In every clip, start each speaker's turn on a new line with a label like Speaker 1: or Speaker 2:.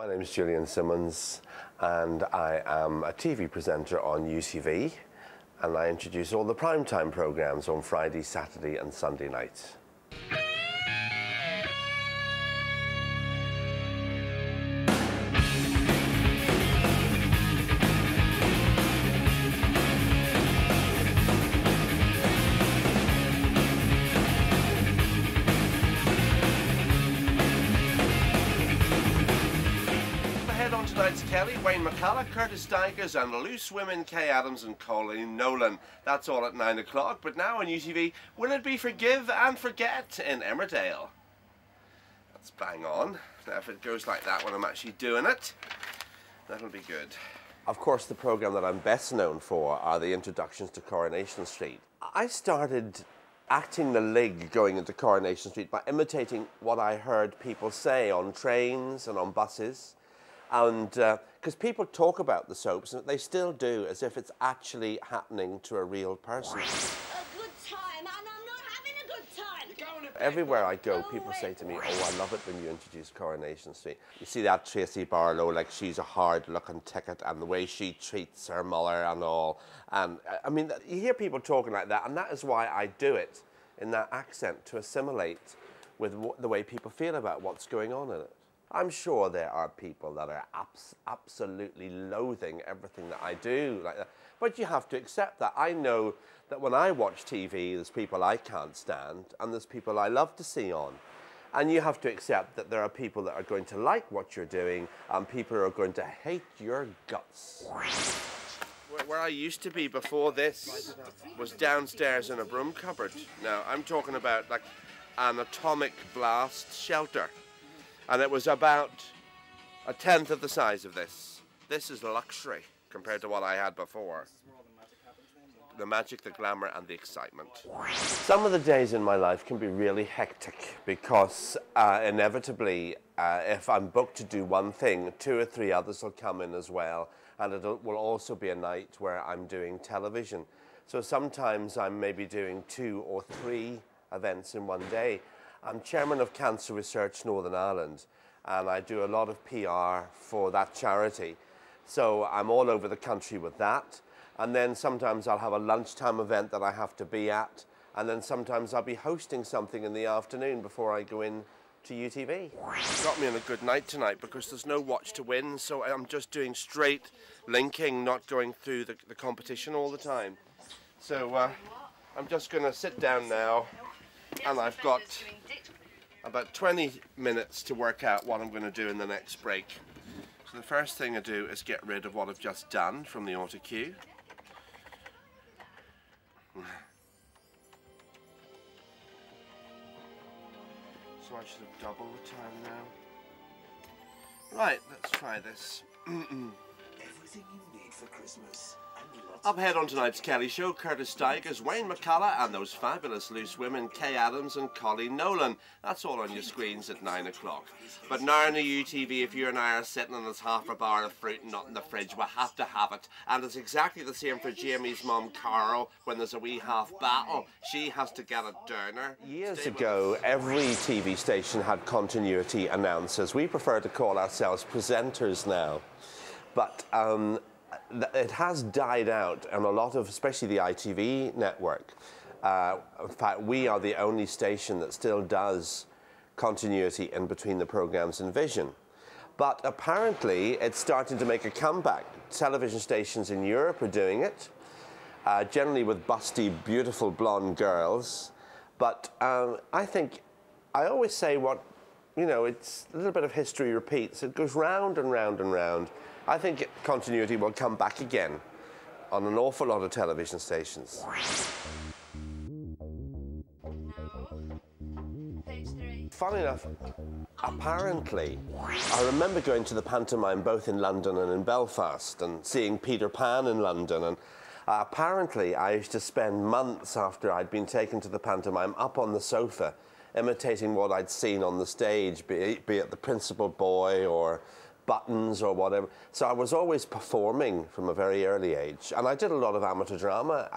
Speaker 1: My name is Julian Simmons and I am a TV presenter on UTV, and I introduce all the primetime programmes on Friday, Saturday and Sunday nights. On tonight's Kelly, Wayne McCullough, Curtis Stigers and Loose Women, Kay Adams and Colleen Nolan. That's all at 9 o'clock, but now on UTV, will it be Forgive and Forget in Emmerdale? That's bang on. Now if it goes like that when I'm actually doing it, that'll be good. Of course, the programme that I'm best known for are the introductions to Coronation Street. I started acting the lig going into Coronation Street by imitating what I heard people say on trains and on buses. And because people talk about the soaps, and they still do, as if it's actually happening to a real person.
Speaker 2: A good time, and I'm not having a good time.
Speaker 1: Everywhere I go, people say to me, oh, I love it when you introduce Coronation Street. You see that Tracy Barlow, like she's a hard-looking ticket, and the way she treats her mother and all. And I mean, you hear people talking like that, and that is why I do it in that accent, to assimilate with the way people feel about what's going on in it. I'm sure there are people that are absolutely loathing everything that I do like that. But you have to accept that. I know that when I watch TV, there's people I can't stand and there's people I love to see on. And you have to accept that there are people that are going to like what you're doing and people who are going to hate your guts. Where I used to be before this was downstairs in a broom cupboard. Now, I'm talking about like an atomic blast shelter. And it was about a tenth of the size of this. This is luxury compared to what I had before. The magic, the glamour and the excitement. Some of the days in my life can be really hectic because inevitably if I'm booked to do one thing, 2 or 3 others will come in as well, and it will also be a night where I'm doing television. So sometimes I'm maybe doing 2 or 3 events in one day. I'm chairman of Cancer Research Northern Ireland, and I do a lot of PR for that charity. So I'm all over the country with that. And then sometimes I'll have a lunchtime event that I have to be at. And then sometimes I'll be hosting something in the afternoon before I go in to UTV. It's got me on a good night tonight because there's no watch to win. So I'm just doing straight linking, not going through the competition all the time. So I'm just going to sit down now. And I've got about 20 minutes to work out what I'm going to do in the next break. So the first thing I do is get rid of what I've just done from the auto cue. So I should have double the time now. Right, let's try this.
Speaker 3: Everything you need for Christmas.
Speaker 1: Up ahead on tonight's Kelly Show, Curtis Stigers, Wayne McCullough and those fabulous Loose Women, Kay Adams and Colleen Nolan. That's all on your screens at 9 o'clock. But now on the UTV, if you and I are sitting and there's half a bar of fruit and not in the fridge, we'll have to have it. And it's exactly the same for Jamie's mum, Carol. When there's a wee half battle, she has to get a downer. Years ago, every TV station had continuity announcers. We prefer to call ourselves presenters now. But it has died out, and a lot of, especially the ITV network. In fact, we are the only station that still does continuity in between the programmes in Vision. But apparently, it's starting to make a comeback. Television stations in Europe are doing it, generally with busty, beautiful blonde girls. But I think, I always say what, you know, it's a little bit of history repeats. It goes round and round and round. I think continuity will come back again on an awful lot of television stations. Funny enough, apparently, I remember going to the pantomime both in London and in Belfast and seeing Peter Pan in London, and apparently I used to spend months after I'd been taken to the pantomime up on the sofa imitating what I'd seen on the stage, be it the Principal Boy or Buttons or whatever. So I was always performing from a very early age, and I did a lot of amateur drama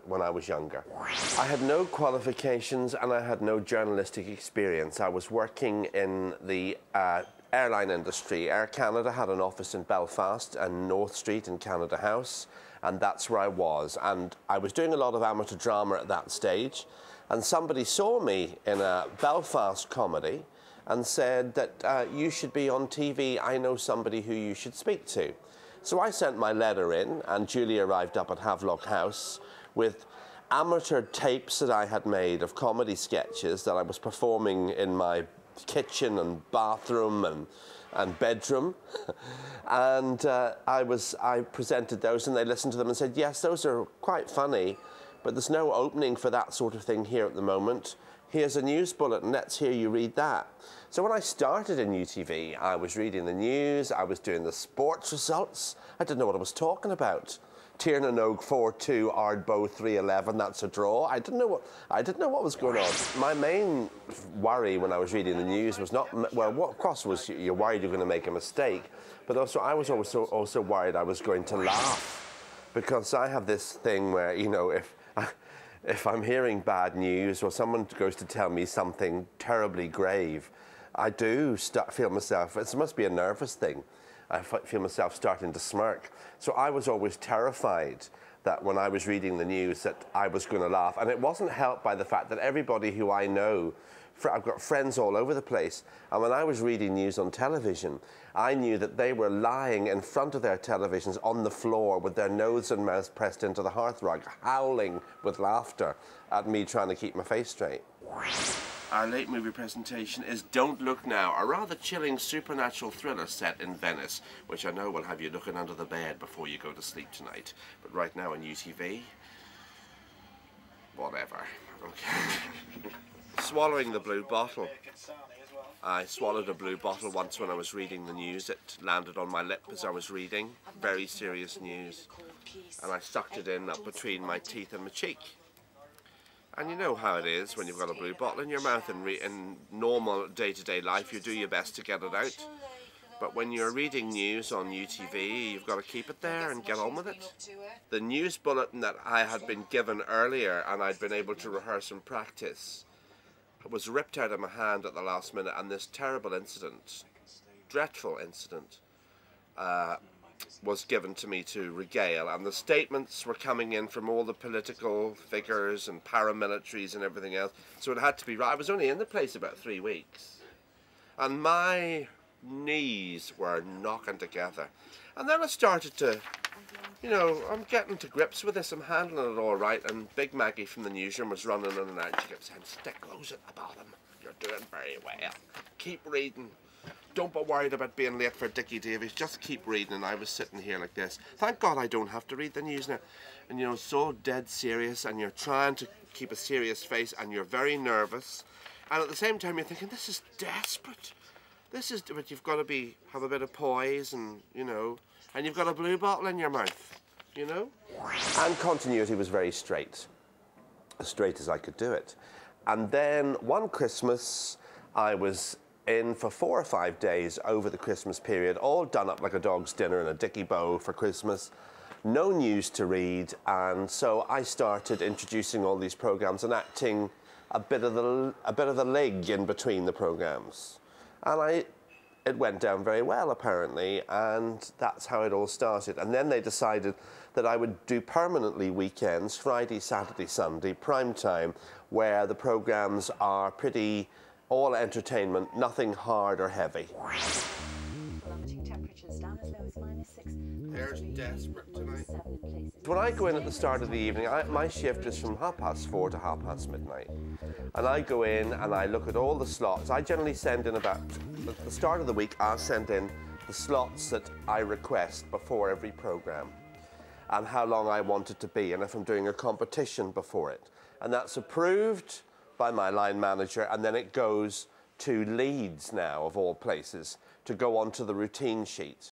Speaker 1: when I was younger. I had no qualifications and I had no journalistic experience. I was working in the airline industry. Air Canada had an office in Belfast and North Street in Canada House, and that's where I was. And I was doing a lot of amateur drama at that stage, and somebody saw me in a Belfast comedy and said that you should be on TV. I know somebody who you should speak to. So I sent my letter in, and Julie arrived up at Havelock House with amateur tapes that I had made of comedy sketches that I was performing in my kitchen and bathroom and bedroom. And I presented those, and they listened to them and said, yes, those are quite funny, but there's no opening for that sort of thing here at the moment. Here's a news bulletin, let's hear you read that. So when I started in UTV, I was reading the news, I was doing the sports results. I didn't know what I was talking about. Tiernan 4-2, Ardbow 3-11, that's a draw. I didn't know what was going on. My main worry when I was reading the news was not, well, what cross was you're worried you're going to make a mistake, but also I was also worried I was going to laugh, because I have this thing where, you know, if I'm hearing bad news or someone goes to tell me something terribly grave, I do feel myself, it must be a nervous thing, I feel myself starting to smirk. So I was always terrified that when I was reading the news that I was going to laugh. And it wasn't helped by the fact that everybody who I know, I've got friends all over the place, and when I was reading news on television, I knew that they were lying in front of their televisions on the floor with their nose and mouth pressed into the hearthrug, howling with laughter at me trying to keep my face straight. Our late movie presentation is Don't Look Now, a rather chilling supernatural thriller set in Venice, which I know will have you looking under the bed before you go to sleep tonight. But right now on UTV, whatever. Okay. Swallowing the blue bottle. I swallowed a blue bottle once when I was reading the news. It landed on my lip as I was reading. Very serious news. And I sucked it in up between my teeth and my cheek. And you know how it is when you've got a blue bottle in your mouth. In normal day-to-day life, you do your best to get it out. But when you're reading news on UTV, you've got to keep it there and get on with it. The news bulletin that I had been given earlier and I'd been able to rehearse and practice was ripped out of my hand at the last minute, and this terrible incident, dreadful incident, was given to me to regale, and the statements were coming in from all the political figures and paramilitaries and everything else, so it had to be right. I was only in the place about 3 weeks, and my knees were knocking together. And then I started to, you know, I'm getting to grips with this, I'm handling it all right, and Big Maggie from the newsroom was running in and out. She kept saying, stick those at the bottom, you're doing very well, keep reading. Don't be worried about being late for Dickie Davies, just keep reading. And I was sitting here like this. Thank God I don't have to read the news now. And you know, it's so dead serious, and you're trying to keep a serious face, and you're very nervous. And at the same time you're thinking, this is desperate. This is, but you've got to have a bit of poise, and you know, and you've got a blue bottle in your mouth, you know? And continuity was very straight. As straight as I could do it. And then one Christmas, I was in for 4 or 5 days over the Christmas period, all done up like a dog's dinner in a dicky bow for Christmas, no news to read, and so I started introducing all these programs and acting a bit of the leg in between the programs. And it went down very well, apparently, and that's how it all started. And then they decided that I would do permanently weekends, Friday, Saturday, Sunday, prime time, where the programs are pretty all entertainment, nothing hard or heavy.
Speaker 4: Plummeting temperatures down as low as -6.
Speaker 1: There's desperate tonight. When I go in at the start of the evening, my shift is from 4:30 to midnight. And I go in and I look at all the slots. I generally send in at the start of the week, I'll send in the slots that I request before every program, and how long I want it to be, and if I'm doing a competition before it. And that's approved by my line manager, and then it goes to Leeds now, of all places, to go onto the routine sheet.